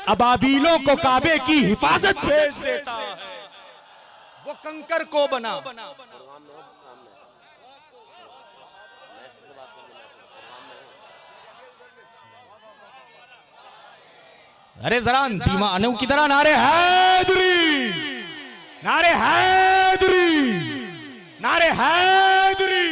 अबाबीलों को काबे की हिफाजत भेज देता है, वो कंकर को बना। अरे जरा दीवानों की तरह नारे हैदरी, नारे हैदरी, नारे हैदरी।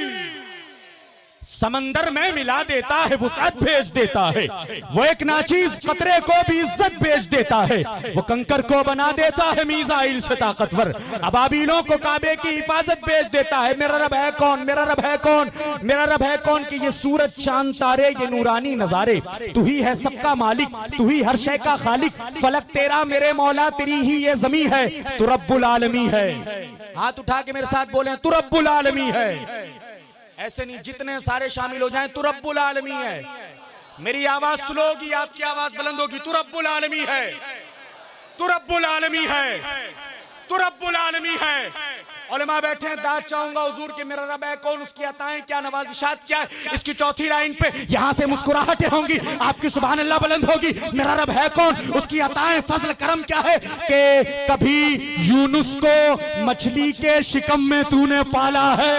समंदर में मिला देता है, वुसअत भेज देता है। वो एक नाचीज कतरे को भी इज्जत भेज देता है, वो कंकर को बना देता है मीज़ाइल से ताकतवर। अबाबीलों को काबे की हिफाजत भेज देता है। मेरा रब है कौन, मेरा रब है कौन, मेरा रब है कौन कि ये सूरज चांद तारे ये नूरानी नजारे, तू ही है सबका मालिक, तू ही हर शय का खालिक। फलक तेरा मेरे मौला, तेरी ही ये जमी है, तू रब्बुल आलमी है। हाथ उठा के मेरे साथ बोले तू रब्बुल आलमी है। ऐसे नहीं, जितने सारे शामिल हो जाएं, तू रब्बुल आलमी है। मेरी आवाज स्लो होगी, आपकी आवाज बुलंद होगी। तू रब्बुल आलमी है, तू रब्बुल आलमी है, तू रब्बुल आलमी है। उलमा बैठे हैं, दाद चाहूंगा हुजूर के मेरा रब है कौन, उसकी अताएं क्या, नवाजिशात क्या है। इसकी चौथी लाइन पे यहां से मुस्कुराहटें होंगी, आपकी सुभान अल्लाह बुलंद होगी। मेरा रब है कौन, उसकी अताएं फजल करम क्या है कि कभी यूनुस को मछली के शिकम में तूने पाला है।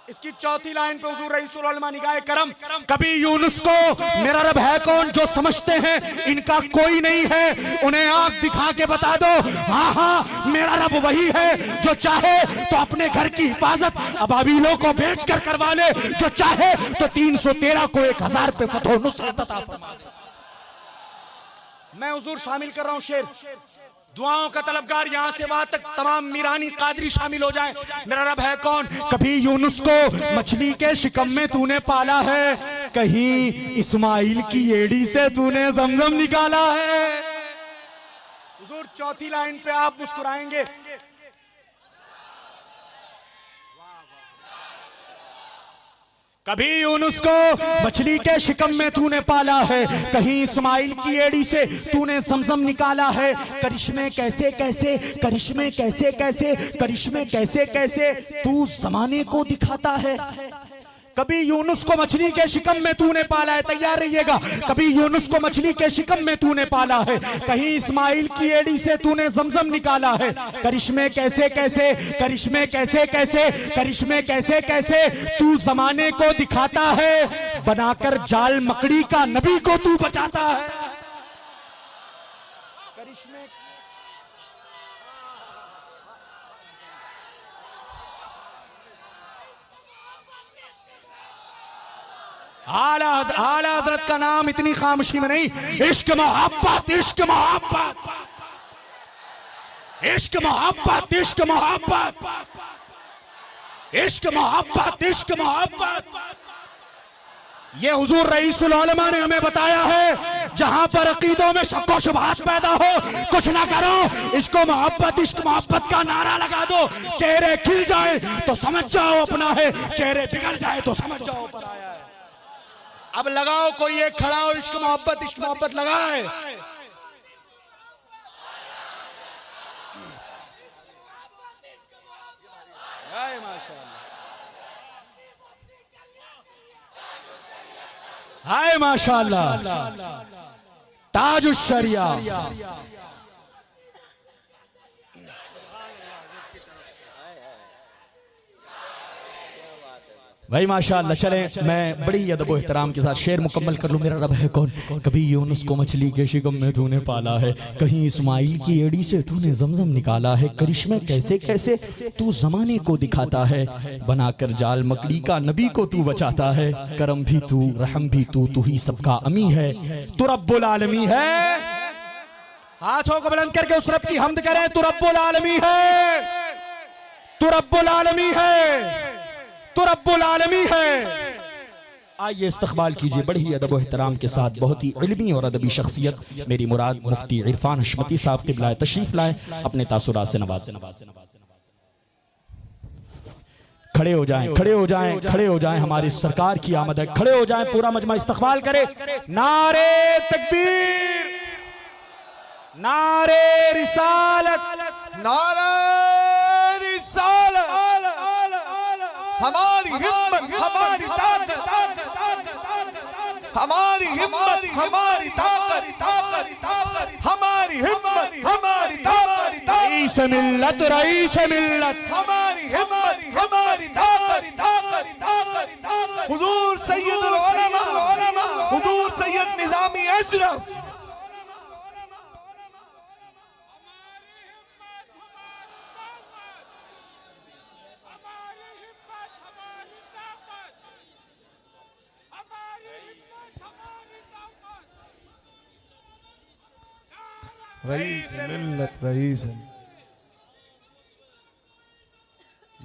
इसकी चौथी लाइन पे हुजूर रईसुल उलमा निगाहे करम, कभी यूनुस को मेरा रब है कौन जो समझते हैं इनका कोई नहीं है, उन्हें आंख दिखा के बता दो हाँ हाँ मेरा रब वही है जो चाहे तो अपने घर की हिफाजत अबाबीलों को बेच कर करवा ले, जो चाहे तो 313 को 1000 पे फतह नुसरत अता फरमा दे। मैं हुजूर शामिल कर रहा हूं शेर, दुआओं का तलबगार यहां से वहां तक तमाम मीरानी कादरी शामिल हो जाएं। मेरा रब है कौन, कभी यूनुस को मछली के शिकम में तूने पाला है, कहीं इस्माइल की एड़ी से तूने जमजम निकाला है। हुजूर चौथी लाइन पे आप मुस्कुराएंगे। कभी यूनुस को मछली के शिकम में तूने पाला है, कहीं इस्माइल की एड़ी से तूने समसम निकाला है। करिश्मे कैसे कैसे, करिश्मे कैसे कैसे, करिश्मे कैसे कैसे तू जमाने को दिखाता है। कभी यूनुस को मछली के शिकम में तूने पाला है, तैयार रहिएगा। कभी यूनुस को मछली के शिकम में तूने पाला है, कहीं इस्माइल की एड़ी से तूने जमजम निकाला है। करिश्मे कैसे कैसे, करिश्मे कैसे कैसे, करिश्मे कैसे कैसे तू जमाने को दिखाता है, बनाकर जाल मकड़ी का नबी को तू बचाता है। करिश्मे आला हजरत का नाम इतनी खामोशी में नहीं, इश्क मोहब्बत, इश्क मोहब्बत, इश्क मोहब्बत, इश्क मोहब्बत, इश्क मोहब्बत, इश्क मोहब्बत। ये हुजूर रईसुल उलमा ने हमें बताया है, जहां पर अकीदों में शक व शुबहात पैदा हो कुछ ना करो, इश्क मोहब्बत, इश्क मोहब्बत का नारा लगा दो। चेहरे खिल जाए तो समझ जाओ अपना है, चेहरे बिगड़ जाए तो समझ जाओ पर आया है। अब लगाओ कोई एक खड़ा हो, इश्क मोहब्बत लगाए। हाय माशाअल्लाह, हाय माशाअल्लाह, ताजुश शरिया। भाई माशाअल्लाह। चले मैं बड़ी अदब व एहतराम के साथ शेर मुकम्मल कर लूं। मेरा रब है कौन, कभी यूनुस को मछली के शिकम में तूने पाला है, कहीं इस्माइल की एड़ी से तूने जमजम निकाला है। करिश्मे कैसे कैसे तू जमाने को दिखाता है, बनाकर जाल मकड़ी का नबी को तू बचाता है। करम भी तू, रहम भी तू, तू ही सबका अमी है, तू रब्बुल आलमी है। हाथों को बुलंद करके उस रब की हमद करें, तू रब्बुल आलमी है, तू रब्बुल आलमी है, तो रब्बुल आलमी है। आइए इस्तकबाल कीजिए बड़ी ही अदब व एहतराम के साथ बहुत ही इल्मी और अदबी शख्सियत मेरी मुराद मुफ्ती इरफान हशमती साहब क़िबला तशरीफ लाए, अपने तासुरात से नवाज़ें। खड़े हो जाएं, खड़े हो जाएं, खड़े हो जाएं, हमारी सरकार की आमद है। खड़े हो जाएं, पूरा मजमा इस्तकबाल करे। नारे तकबीर, नारे रिसालत, नारे रिसालत, हमारी हिम्मत, हमारी ताकत, हमारी हिम्मत हमारी ताकत, हमारी हिम्मत हमारी ताकत, रईस मिल्लत, रईस मिल्लत, हमारी हिम्मत हमारी ताकत, हुजूर सैयदुल उलमा, हुजूर सैयद निजामी अशरफ। रईस मिल्लत, रईस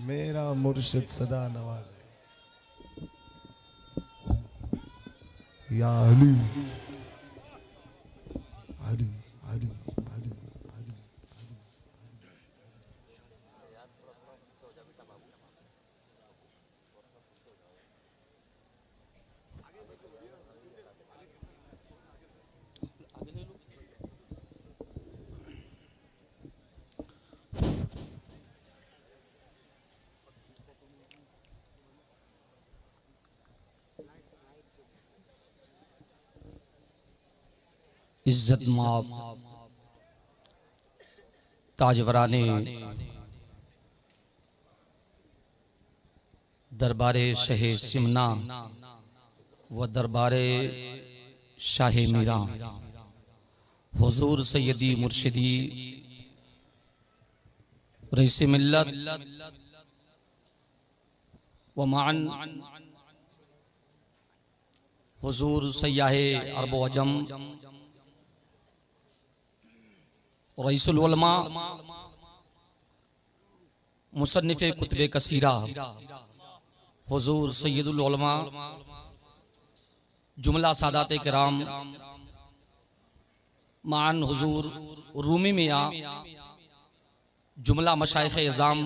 मेरा मुर्शिद सदा नवाज या अली अली अली अली अली। इज्जत माफ ताजवराने दरबारे शहे सिमना व दरबारे शाहे मीरा, हुजूर सैयदी मुर्शिदी रईस मिल्लत व मान हुजूर सय्याहे अरब व अजम रईसुल उलमा मुसन्निफ़े कुतुबे कसीरा हुजूर सय्यदुल उलमा जुमला सादात किराम मान हुजूर रूमी मियां जुमला मशाइख इज़ाम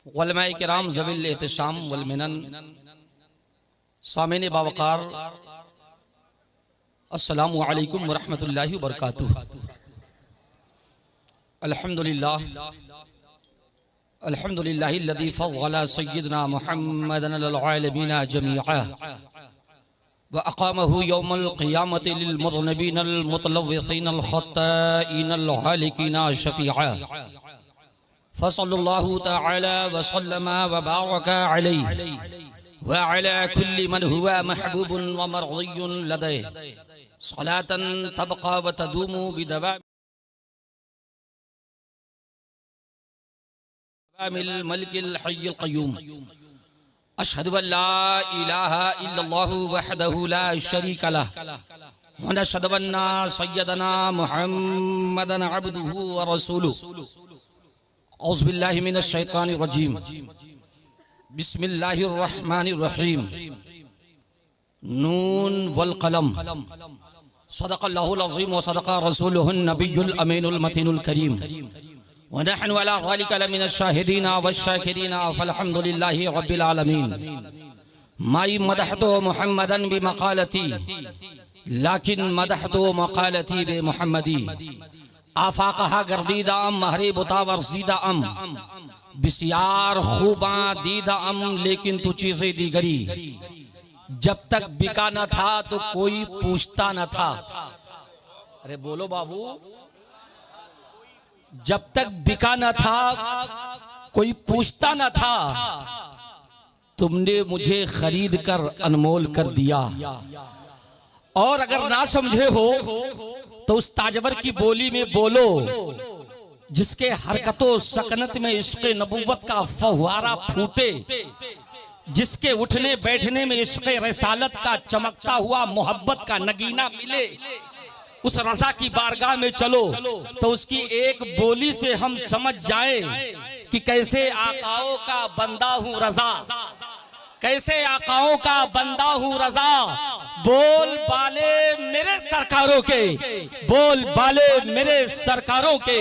उलमाए किराम ज़वील एहतिशाम वल मिनन सामिन बावकार अस्सलामु अलैकुम व रहमतुल्लाहि व बरकातुहू। अल्हम्दुलिल्लाह अल्हम्दुलिल्लाहिल्लज़ी फ़ज़्ज़ला सय्यदना मुहम्मदन अलल आलमीन जमीआ व अक़ामहु यौमल क़ियामति लिल मुज़निबीनल मुतलव्विक़ीनल ख़त्ताईनल हालिकीना शफ़ीआ फ़सल्लल्लाहु तआला व सल्लमा व बारका अलैहि व अला कुल्लि मन हुवा महबूबुन व मर्ज़ियुन लदैहि सलातन तबक़ा व तदूमु बिदवामिल मलिकिल हय्यिल क़य्यूम। अशहदु अन ला इलाहा इल्लल्लाहु वहदहु ला शरीका लह व नशहदु अन्ना सय्यदना मुहम्मदन अब्दुहु व रसूलुहु। औज़ु बिल्लाहि मिनश शैतानिर रजीम। बिस्मिल्लाहिर रहमानिर रहीम। नून वल कलम सदक़ल्लाहुल अज़ीम व सदक़ रसूलुहुन नबियुल अमीनुल मतीनुल करीम व नहनु अला ज़ालिका लमिनश शाहिदीना वश्शाकिरीना फल्हम्दुलिल्लाहि रब्बिल आलमीन। माई मदहतु मुहम्मदन बिमक़ालती लाकिन मदहतु मक़ालती बिमुहम्मदी। आफ़ाक़हा गर्दीदा महरे बुतावरज़ीदा बिसियार खूबा दीदा लेकिन तू चीज़ें दीगरी। जब तक बिका न था तो कोई पूछता न था। अरे बोलो बाबू, जब तक बिका न था कोई पूछता न था, तुमने मुझे खरीद कर अनमोल कर दिया। और अगर ना समझे हो तो उस ताजवर की बोली में बोलो जिसके हरकतों सकनत में इश्क़ नबुव्वत का फव्वारा फूटे, जिसके उठने बैठने में इश्क़ रिसालत का चमकता हुआ मोहब्बत का नगीना मिले। उस रज़ा की बारगाह में चलो तो उसकी एक बोली से हम समझ जाएं कि कैसे आकाओं का बंदा हूँ रज़ा, कैसे आकाओं का बंदा हूँ रज़ा। बोल बाले मेरे सरकारों के, बोल बाले मेरे सरकारों के,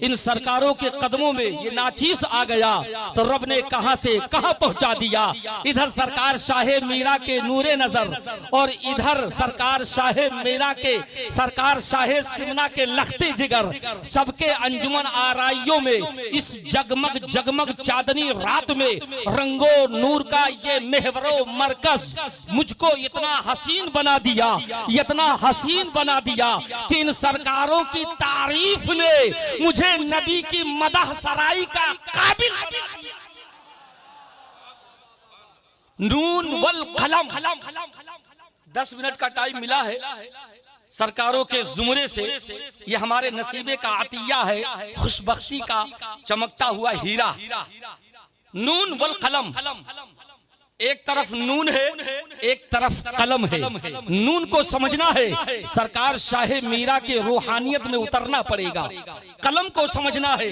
इन सरकारों के कदमों में ये नाचीज आ गया तो रब ने कहां से कहां पहुंचा दिया। इधर सरकार शाहे मीरा के नूरे नजर और इधर सरकार शाहे मीरा के, सरकार शाहे सिमना के लखते जिगर, सबके अंजुमन आराइयों में इस जगमग जगमग चांदनी रात में रंगो नूर का ये मेहवरो मरकज मुझको इतना हसीन बना दिया, इतना हसीन बना दिया कि इन सरकारों की तारीफ ने मुझे नबी की मदह सराई का काबिल बना दिया। नून वल कलम, 10 मिनट का टाइम मिला है सरकारों के जुमरे से, ये हमारे नसीबे का अतिया है, खुशबख्शी का चमकता हुआ हीरा। नून वल कलम, एक तरफ नून है एक तरफ कलम है। नून को समझना है, सरकार शाहे मीरा के रूहानियत में उतरना पड़ेगा। कलम को समझना है,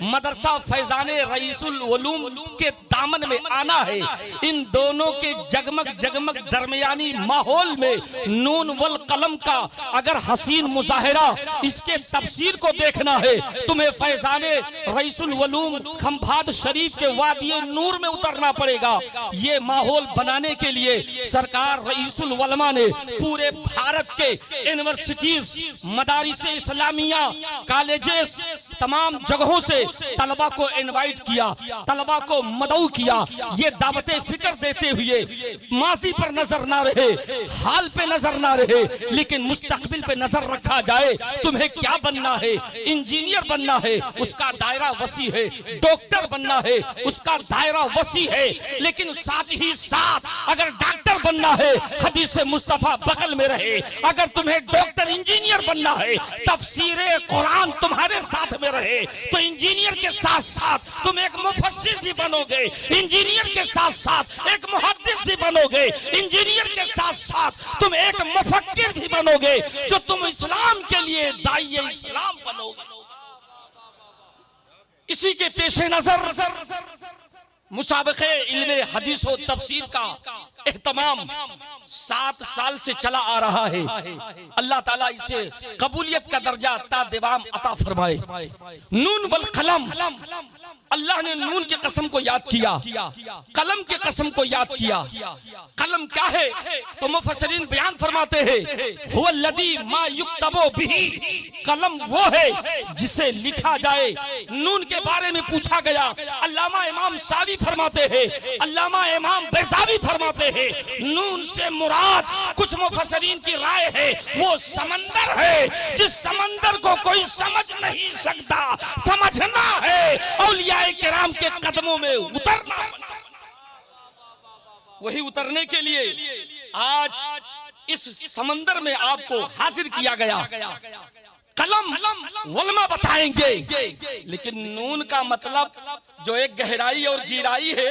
मदरसा फैजाने रईसुल उलूम के दामन में आना है। इन दोनों के जगमग जगमग दरमियानी माहौल में नून वल कलम का अगर हसीन मुजाहिरा, इसके तफसीर को देखना है, तुम्हें फैजाने रईसुल उलूम खंभात शरीफ के वादिये नूर में उतरना पड़ेगा। ये माहौल बनाने के लिए सरकार रईसुल उलमा ने पूरे भारत के यूनिवर्सिटीज, मदारिस इस्लामिया, कॉलेजेस, तमाम जगहों से तलबा को इनवाइट किया, तलबा को मदऊ किया। ये दावते फिक्र देते हुए माजी पर नजर ना रहे, हाल पे नजर ना रहे, लेकिन मुस्तकबिल पे नजर रखा जाए। तुम्हें क्या बनना है? इंजीनियर बनना है, उसका दायरा वसी है। डॉक्टर बनना है, उसका दायरा वसी है। लेकिन साथ ही साथ अगर डॉक्टर बनना है, हदीस मुस्तफा बगल में रहे। अगर तुम्हें डॉक्टर इंजीनियर बनना है, तफसीरे कुरान तुम्हारे साथ में रहे, तो इंजीनियर के साथ साथ तुम एक मुफस्सिर भी बनोगे, इंजीनियर के साथ साथ एक मुहद्दिस भी बनोगे, इंजीनियर के साथ साथ तुम एक मुफक्किर भी बनोगे, जो तुम इस्लाम के लिए दाइए इस्लाम बनोगे। इसी के पेशे नजर मुसाबक़े इल्मे हदीस और तफसीर का एहतमाम 7 साल से चला आ रहा है। अल्लाह ताला इसे कबूलियत का दर्जा ता दिवाम अता फरमाए। नून वल कलम, अल्लाह ने नून की कसम को याद किया, कलम की कसम को याद किया। कलम क्या है तो मुफस्सिरीन बयान फरमाते हैं, हुवल्लज़ी मा युक्तबु बिही, कलम वो है जिसे लिखा जाए। नून के बारे में पूछा गया, अल्लामा इमाम सावी फरमाते हैं, अल्लामा इमाम बैज़ावी फरमाते हैं, नून से मुराद कुछ मुफस्सिरीन की राय है वो समंदर है, जिस समंदर को कोई समझ नहीं सकता। समझना है, औलिया किराम के कदमों में उतरना। वही उतरने के लिए आज इस समंदर में आपको हाजिर किया गया। कलम उलमा बताएंगे, लेकिन नून का मतलब जो एक गहराई और गिराई है,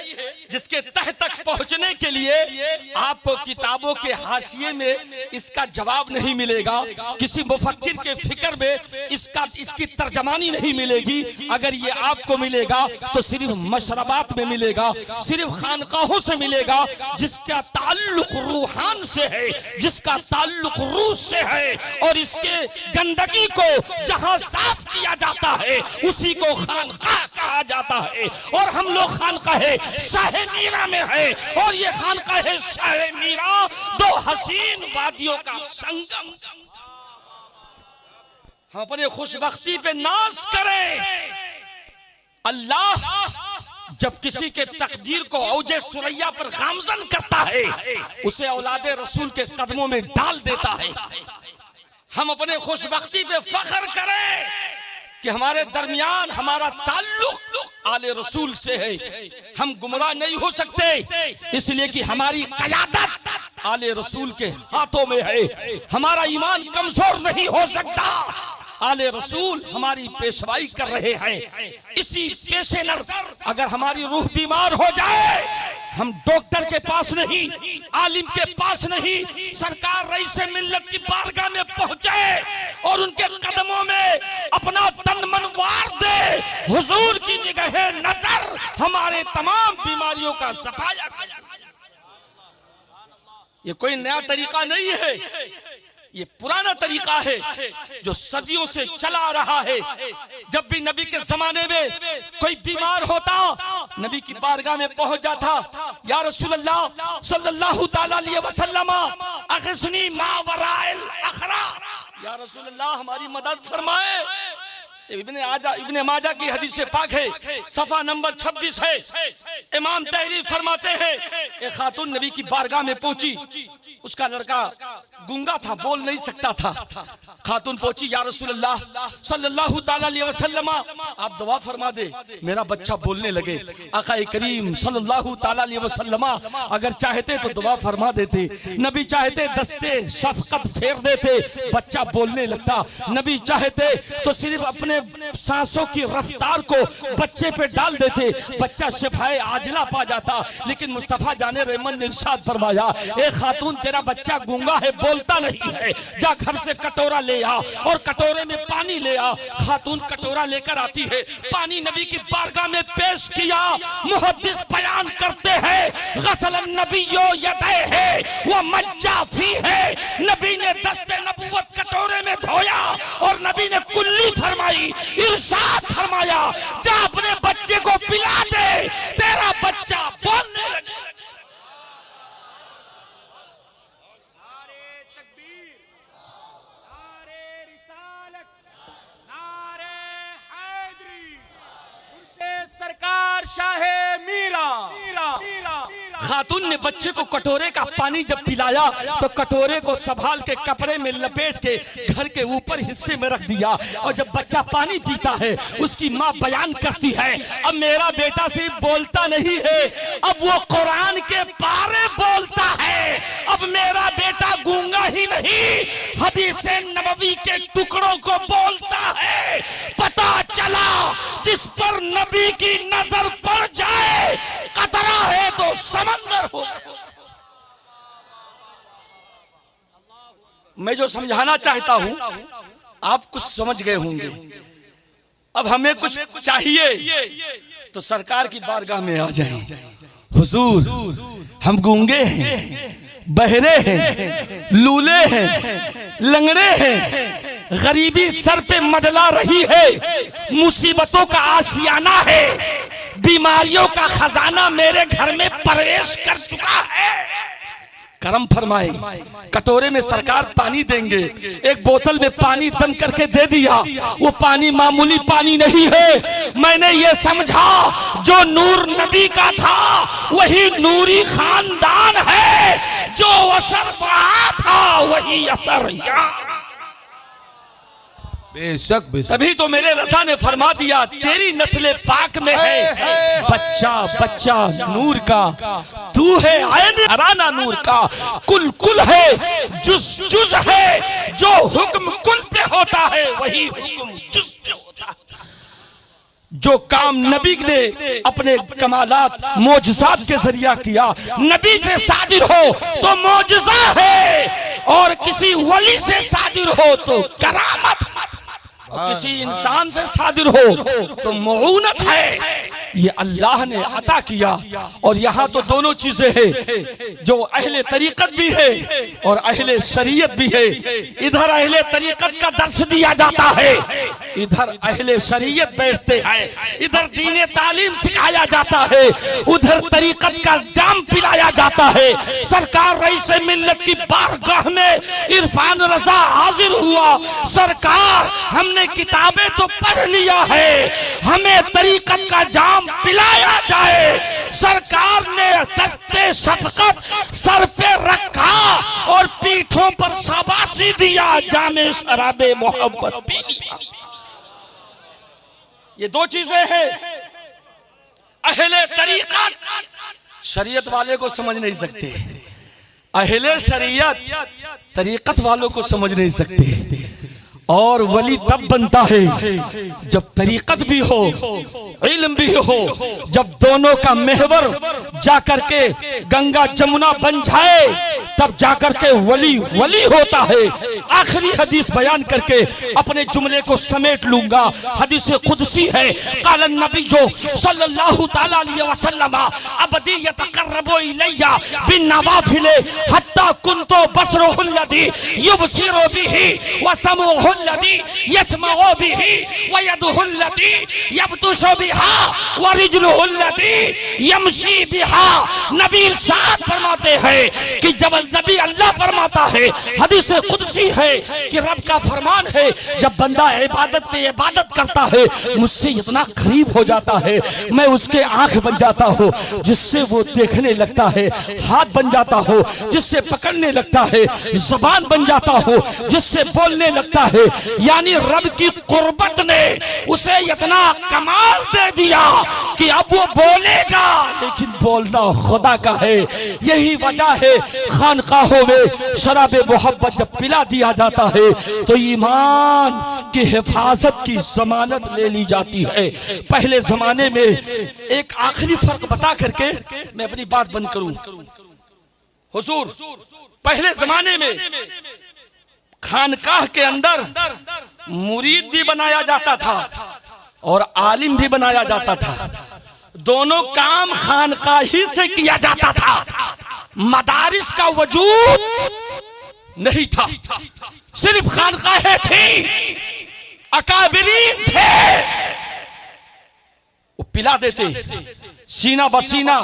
जिसके तह तक पहुंचने के लिए आपको किताबों के हाशिए में इसका जवाब नहीं मिलेगा, किसी मुफक्किर के फिक्र में इसकी तर्जमानी नहीं मिलेगी। अगर ये आपको मिलेगा तो सिर्फ मशरबात में मिलेगा, सिर्फ खानकाहों से मिलेगा, जिसका ताल्लुक रूहान से है, जिसका ताल्लुक रूह से है। और इसके गंदगी को जहां साफ किया जाता है उसी को खानकाह कहा जाता है। और हम लोग खानकाह शाहे मीरा में है, और ये खानकाह शाहे मीरा 2 हसीन वादियों का संगम। हम अपने खुशबख्ती पे नाज करें। अल्लाह जब किसी के तकदीर को औजे सुरैया पर गामजन करता है, उसे औलादे रसूल के कदमों में डाल देता है। हम अपने खुशबख्ती पे फख्र करें कि हमारे दरमियान हमारा ताल्लुक आले रसूल से है। हम गुमराह नहीं हो सकते, इसलिए कि हमारी क़यादत आले रसूल के हाथों में है। हमारा ईमान कमजोर नहीं हो सकता, आले रसूल हमारी पेशवाई कर रहे हैं। इसी पेशे नज़र अगर हमारी रूह बीमार हो जाए, हम डॉक्टर के पास नहीं, आलिम के पास नहीं, सरकार रईस मिल्लत की बारगाह में पहुंचे और उनके कदमों में अपना तन मन वार दे। हुजूर की निगाह नजर हमारे तमाम बीमारियों का सफाया। ये कोई नया तरीका नहीं है, ये पुराना तरीका है जो सदियों से चला आ रहा है। जब भी नबी के जमाने में कोई बीमार होता, नबी की बारगाह में पहुंच जाता, या रसूलल्लाह सल्लल्लाहु ताला अलैहि वसल्लम अग़िस्नी मा वराइल अखरा, या रसूलल्लाह हमारी मदद फरमाए। इब्ने माजा की हदीस पाक है, सफा नंबर 26 है। इमाम तहरीर फरमाते हैं एक खातून नबी की बारगाह में पहुंची, उसका लड़का गूंगा था, बोल नहीं सकता था। खातून पहुंची, या रसूलल्लाह सल्लल्लाहु ताला अलैहि वसल्लम आप दुआ फरमा दे, मेरा बच्चा बोलने लगे। आका करीम सल्लल्लाहु ताला अलैहि वसल्लम अगर चाहते तो दुआ फरमा देते, नबी चाहते दस्ते शफकत फेर देते, बच्चा बोलने लगता। नबी चाहते तो सिर्फ अपने सांसों की रफ्तार को बच्चे पे डाल देते, बच्चा शिफाए आजिला पा जाता। लेकिन मुस्तफा जाने रहमत ने इरशाद फरमाया, ए खातून तेरा बच्चा गूंगा है, बोलता नहीं है, जा घर से कटोरा ले आ और कटोरे में पानी ले आ। खातून कटोरा लेकर आती है, पानी नबी की बारगाह में पेश किया। मुहद्दिस बयान करते हैं गसलन नबियो यदैहि व मज्जा फीहि, नबी ने दस्ते नबुवत कटोरे में धोया और नबी ने कुल्ली फरमाई, इरशाद फरमाया जा अपने बच्चे को पिला दे, तेरा बच्चा बोलने लगे। नारे तकबीर, नारे रिसालत, नारे हैदरी, उनके सरकार शाहे मीरा। खातून ने बच्चे को कटोरे का पानी जब पिलाया तो कटोरे को संभाल के कपड़े में लपेट के घर के ऊपर हिस्से में रख दिया। और जब बच्चा पानी पीता है उसकी माँ बयान करती है, अब मेरा बेटा सिर्फ बोलता नहीं है, अब वो कुरान के पारे बोलता है। अब मेरा बेटा गूंगा ही नहीं, हदीस नबवी के टुकड़ों को बोलता है। पता चला जिस पर नबी की नजर पड़ जाए, कतरा है तो समंदर हो। मैं जो समझाना चाहता हूं आप कुछ समझ गए होंगे। अब हमें कुछ चाहिए तो सरकार की बारगाह में आ जाएं। हुजूर हम गूंगे हैं, बहरे हैं, लूले हैं, लंगड़े हैं, गरीबी सर पे मडला रही है, मुसीबतों का आशियाना है, बीमारियों का खजाना मेरे घर में प्रवेश कर चुका है, करम फरमाए। कटोरे में सरकार पानी देंगे, एक बोतल में पानी दम करके दे दिया। वो पानी मामूली पानी नहीं है, मैंने ये समझा जो नूर नबी का था वही नूरी खानदान है, जो असर वहां था वही असर यहाँ। बेशक तभी तो मेरे रज़ा ने फरमा दिया तेरी नस्ल पाक में है बच्चा बच्चा नूर का, तू है आयन अराना नूर का, कुल कुल है, जुज जुज है, जो हुक्म कुल पे होता है वही हुक्म जुज पे होता है। जो काम नबी ने अपने कमालात मोजज़ात के जरिया किया, नबी से सादिर हो तो मोजज़ा है, और किसी वली से सादिर हो तो करामत, किसी इंसान से सादिर हो तो मऊनत है। ये अल्लाह ने अता किया। और यहाँ तो दोनों चीजें हैं, जो अहले तरीकत भी है और अहले शरीयत भी है। इधर अहले तरीकत का दर्स दिया जाता है, इधर अहले शरीयत बैठते हैं, इधर दीन तालीम सिखाया जाता है, उधर तरीकत का जाम पिलाया जाता है। सरकार रईस मिल्लत की बारगाह में इरफान रजा हाजिर हुआ, सरकार हमने किताबें तो पढ़ लिया है, हमें तरीकत का जाम पिलाया जाए। सरकार ने दस्ते शफकत सर पे रखा और पीठों पर शाबाशी दिया, जामे शराबे मोहब्बत पी लिया। ये दो चीजें हैं, अहले तरीकत शरीयत वाले को समझ नहीं सकते, अहले शरीयत तरीकत वालों को समझ नहीं सकते। और वली तब बनता है जब तरीकत भी हो इल्म भी हो। जब दोनों का महवर जाकर के गंगा जमुना बन जाए तब जाकर के वली वली होता है। आखिरी हदीस बयान करके अपने जुमले को समेट लूंगा। हदीस कुदसी है, क़ाल नबी सल्लल्लाहु तआला अलैहि वसल्लम अबदी यतक़र्रबु इलैया बिन नवाफिल हत्ता कुन्तु बसरुहुल लदी युबसिरु बिही व समउहुल लदी यस्मउ बिही व यदुहुल लदी यब्तुशु बिहा व रिजलुहुल लदी यमशी बिहा। नबी इरशाद फरमाते हैं कि जब नबी अल्लाह फरमाता है, हदीस कुदसी है कि रब का फरमान है, जब बंदा इबादत पे इबादत करता है मुझसे इतना करीब हो जाता है, मैं उसके आंख बन जाता हूँ जिससे वो देखने लगता है, हाथ बन जाता हो जिससे पकड़ने लगता है, जुबान बन जाता हो जिससे बोलने लगता है। यानी रब की कुर्बत ने उसे इतना कमाल दे दिया कि अब वो बोलेगा लेकिन बोलना खुदा का है। यही वजह है खानकाहों में शराबे मोहब्बत जब पिला दिया जाता है तो ईमान की हिफाजत की जमानत ले ली जाती है। पहले जमाने में एक आखिरी फर्क बता करके मैं अपनी बात बंद करूं। हुजूर, पहले जमाने में खानकाह के अंदर मुरीद भी बनाया जाता था और आलिम भी बनाया जाता था। दोनों काम खानकाह ही से किया जाता था। मदारिस का वजूद नहीं था, सिर्फ खानकाहें थी, अकाबिरीन थे। वो पिला देते, सीना बसीना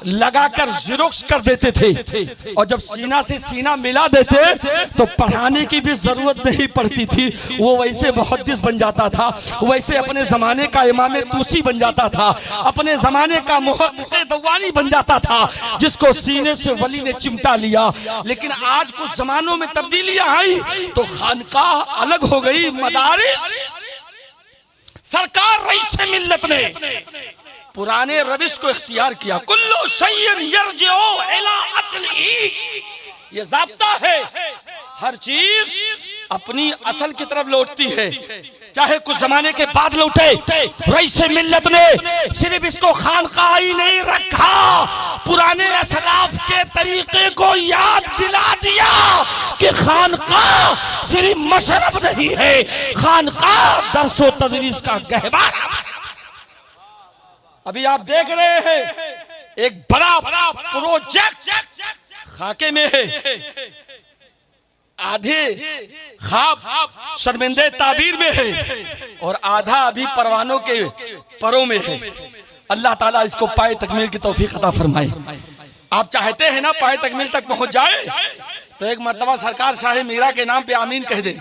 लगाकर ज़िरोक्स कर देते थे और जब सीना से सीना मिला देते तो पढ़ाने की भी जरूरत नहीं पड़ती थी। वो वैसे मुहद्दिस बन जाता था, वैसे अपने जमाने का इमाम तूसी बन जाता था, अपने जमाने का मुहक्किक़ दवानी बन जाता था जिसको सीने से वली ने चिमटा लिया। लेकिन आज कुछ जमानों में तब्दीलियां आई तो खानकाह अलग हो गई, मदारिस। सरकार रईस मिल्लत ने पुराने रविश को इख्तियार किया। कुल्लु शैइन यरजिउ इला असलिही, ये ज़ाब्ता है, हर चीज अपनी असल की तरफ लौटती है, चाहे कुछ जमाने के बाद लौटे। रईस मिल्लत ने सिर्फ इसको खानकाह ही नहीं रखा, पुराने असलाफ के तरीके को याद दिला दिया कि खानकाह सिर्फ मशरब नहीं है, खानकाह दर्सो तदरीस का गहवारा। अभी आप देख रहे हैं एक बड़ा प्रोजेक्ट खाके में है, आधे ख्वाब शर्मिंदे ताबीर में है और आधा अभी परवानों के परों में है। अल्लाह ताला इसको पाए तकमील की तौफीक अता फरमाए। आप चाहते हैं ना पाए तकमील तक पहुंच जाए तो एक मर्तबा सरकार शाह मीरा के नाम पे आमीन कह दे।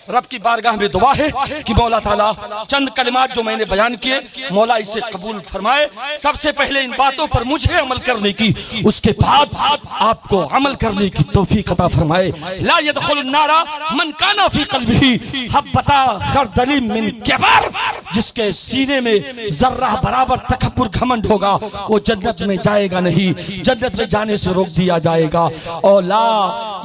रब की बारगाह में दुआ है कि मौला ताला चंद कलिमात जो मैंने बयान किए मौला इसे कबूल फरमाए। सबसे पहले इन बातों पर मुझे अमल करने की, उसके बाद आपको अमल करने की तौफीक अता फरमाए। ला यदखुलुन नारा मन काना फी क़ल्बिही हब्बता खरदली मिन किबर, जिसके सीने में जर्रा बराबर तकब्बुर घमंड होगा वो जन्नत में जाएगा नहीं, जन्नत में जाने से रोक दिया जाएगा। और ला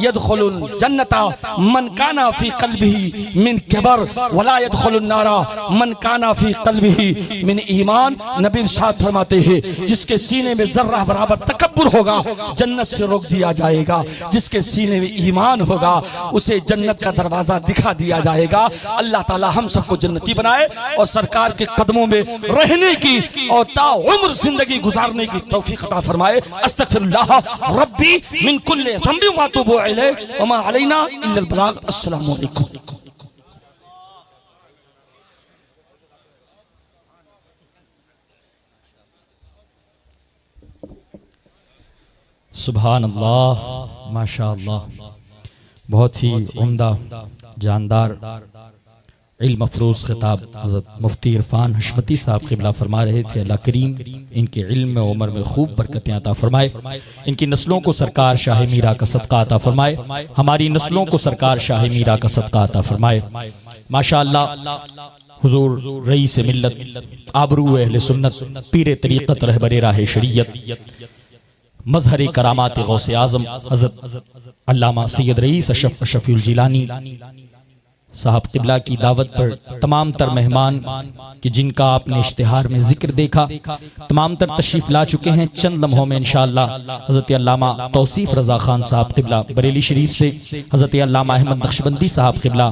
यदखुलुन जन्नता मन काना फी क़ल्बिही मिन किबर वला यदखुलुन नारा मन काना फी क़ल्बिही मिन ईमान। नबी इरशाद फरमाते हैं जिसके सीने में जर्रा बराबर तकब्बुर होगा जन्नत से रोक दिया जाएगा, जिसके सीने में ईमान होगा उसे जन्नत का दरवाजा दिखा दिया जाएगा। अल्लाह ताला हम सबको जन्नती बनाए और सरकार के कदमों में रहने की और ताउम्र जिंदगी गुजारने की तौफीक अता फरमाए। अस्तगफिरुल्लाह रब्बी मिन कुल्लि ज़ंबि व अतूबु इलैहि व मा अलैना इल्लल बलाग। अस्सलामु अलैकुम। सुभान अल्लाह, माशा अल्लाह, बहुत ही उम्दा जानदार इल्म अफरोज़ खिताब हज़रत मुफ्ती इरफान हशमती साहब क़िबला फरमा रहे थे। अल्लाह करीम इनके इल्म में उम्र में खूब बरकतें अता फरमाए, इनकी नस्लों को सरकार शाह मीरा का सदका अता फरमाए, हमारी नस्लों को सरकार शाह मीरा का सदका अता फरमाए। माशा अल्लाह हुजूर रईस मिल्लत आबरू अहले सुन्नत पीर तरीक़त रहबर राह शरीयत मजहर करामात गौसे आज़म हज़रत अल्लामा सैयद रईस अशरफ अशरफुल जिलानी साहब क़िबला की दावत पर तमाम तर मेहमान कि जिनका आपने इश्तिहार में जिक्र देखा तमाम तर तशरीफ ला चुके हैं। चंद लम्हों में इंशाअल्लाह हज़रत अल्लामा तौसीफ रज़ा खान साहब क़िबला बरेली शरीफ से, हज़रत अल्लामा अहमद नक्शबंदी साहब क़िबला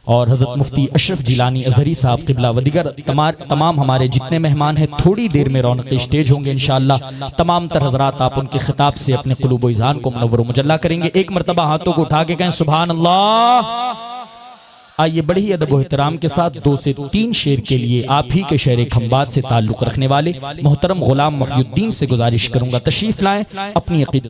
और हज़रत मुफ्ती अशरफ जिलानी अज़हरी साहब क़िबला व दीगर तमाम हमारे जितने मेहमान हैं थोड़ी देर में रौनक स्टेज होंगे इंशाअल्लाह। तमाम तर हज़रात आप उनके खिताब से अपने क़ुलूब व इज़ान को मुनव्वर व मुजल्ला करेंगे। एक मरतबा हाथों को उठा के कहें सुभान अल्लाह। आइए बड़े ही अदब व एहतराम के साथ 2 से 3 शेर के लिए आप ही के शहर खंबात से ताल्लुक़ रखने वाले मोहतरम गुलाम मुहियुद्दीन से गुजारिश करूंगा तशरीफ लाएं, अपनी अक़ीदत